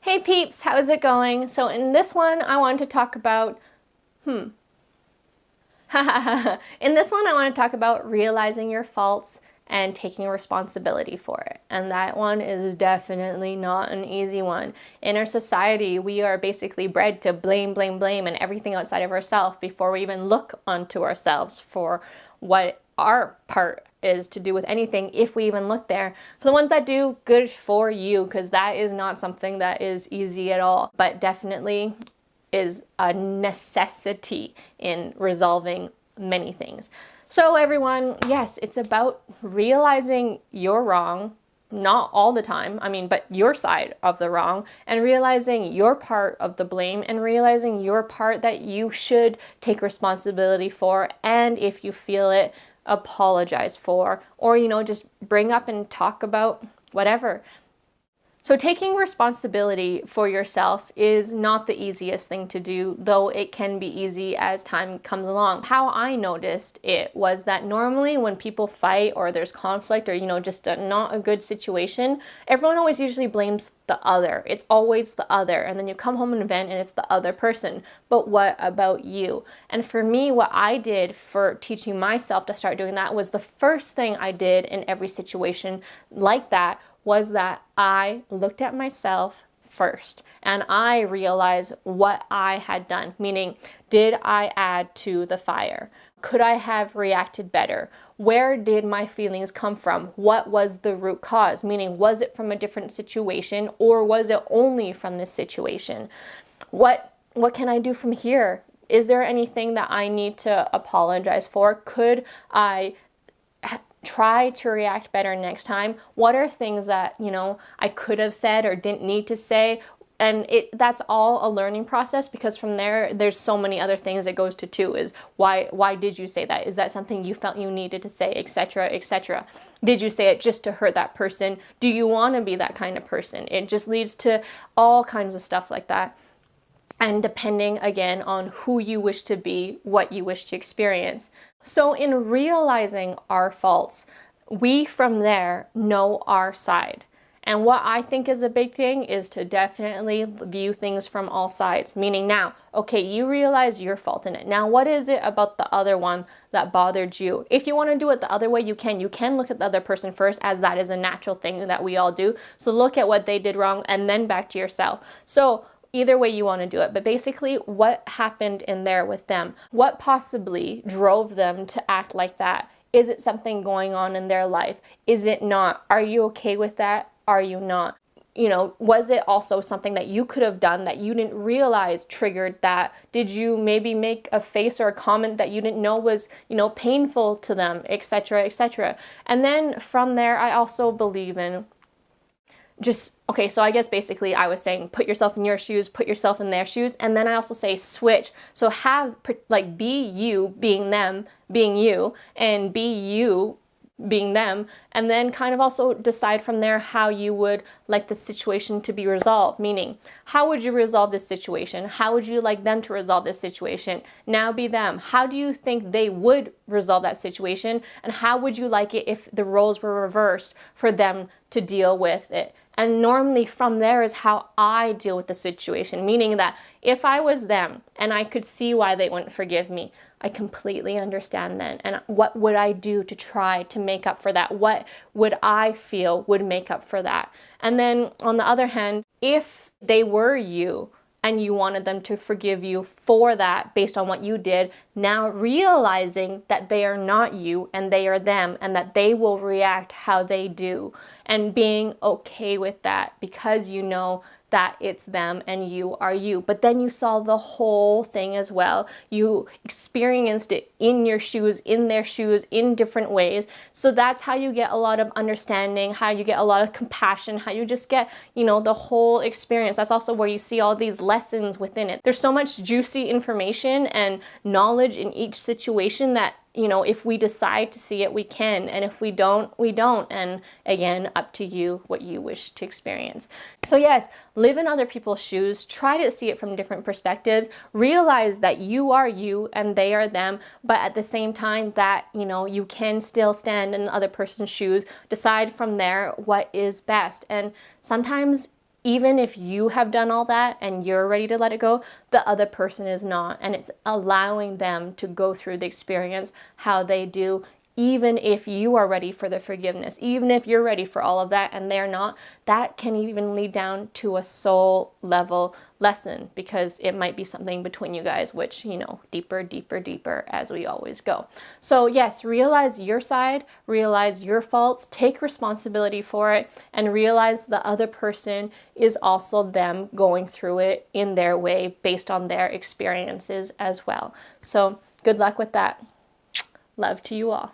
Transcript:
Hey peeps, how's it going? So in this one, I wanted to talk about, in this one, I want to talk about realizing your faults and taking responsibility for it. And that one is definitely not an easy one. In our society, we are basically bred to blame, blame, blame, and everything outside of ourselves before we even look onto ourselves for what our part is to do with anything, if we even look there. For the ones that do, good for you, because that is not something that is easy at all, but definitely is a necessity in resolving many things. So everyone, yes, it's about realizing you're wrong, not all the time, but your side of the wrong, and realizing your part of the blame, and realizing your part that you should take responsibility for, and if you feel it, apologize for, or just bring up and talk about whatever. So taking responsibility for yourself is not the easiest thing to do, though it can be easy as time comes along. How I noticed it was that normally when people fight or there's conflict or just not a good situation, everyone always usually blames the other. It's always the other, and then you come home and vent and it's the other person. But what about you? And for me, what I did for teaching myself to start doing that was the first thing I did in every situation like that was that I looked at myself first and I realized what I had done, meaning, did I add to the fire? Could I have reacted better? Where did my feelings come from? What was the root cause? Meaning, was it from a different situation or was it only from this situation? What can I do from here? Is there anything that I need to apologize for? Could I try to react better next time? What are things that, I could have said or didn't need to say? And that's all a learning process, because from there's so many other things it goes to too, is why did you say that? Is that something you felt you needed to say, etc., etc.? Did you say it just to hurt that person? Do you want to be that kind of person? It just leads to all kinds of stuff like that. And depending again on who you wish to be, what you wish to experience. So in realizing our faults, we from there know our side. And what I think is a big thing is to definitely view things from all sides. Meaning now, okay, you realize your fault in it. Now, what is it about the other one that bothered you? If you want to do it the other way, you can. You can look at the other person first, as that is a natural thing that we all do. So look at what they did wrong and then back to yourself. So either way you want to do it, but basically what happened in there with them? What possibly drove them to act like that? Is it something going on in their life? Is it not? Are you okay with that? Are you not? Was it also something that you could have done that you didn't realize triggered that? Did you maybe make a face or a comment that you didn't know was, painful to them, etc., etc.? And then from there, I also believe in so I guess basically I was saying put yourself in your shoes, put yourself in their shoes, and then I also say switch. So be you being them, being you, and be you being them, and then kind of also decide from there how you would like the situation to be resolved. Meaning, how would you resolve this situation? How would you like them to resolve this situation? Now be them. How do you think they would resolve that situation? And how would you like it if the roles were reversed for them to deal with it? And normally from there is how I deal with the situation. Meaning that if I was them and I could see why they wouldn't forgive me, I completely understand then. And what would I do to try to make up for that? What would I feel would make up for that? And then on the other hand, if they were you and you wanted them to forgive you for that based on what you did, now realizing that they are not you and they are them, and that they will react how they do, and being okay with that because you know that it's them and you are you. But then you saw the whole thing as well. You experienced it in your shoes, in their shoes, in different ways. So that's how you get a lot of understanding, how you get a lot of compassion, how you just get, the whole experience. That's also where you see all these lessons within it. There's so much juicy information and knowledge in each situation that if we decide to see it, we can. And if we don't, we don't. And again, up to you what you wish to experience. So yes, live in other people's shoes. Try to see it from different perspectives. Realize that you are you and they are them. But at the same time that, you can still stand in the other person's shoes. Decide from there what is best. And sometimes even if you have done all that and you're ready to let it go, the other person is not. And it's allowing them to go through the experience how they do, even if you are ready for the forgiveness, even if you're ready for all of that and they're not. That can even lead down to a soul level lesson, because it might be something between you guys, which, you know, deeper, deeper, deeper as we always go. So yes, realize your side, realize your faults, take responsibility for it, and realize the other person is also them going through it in their way based on their experiences as well. So good luck with that. Love to you all.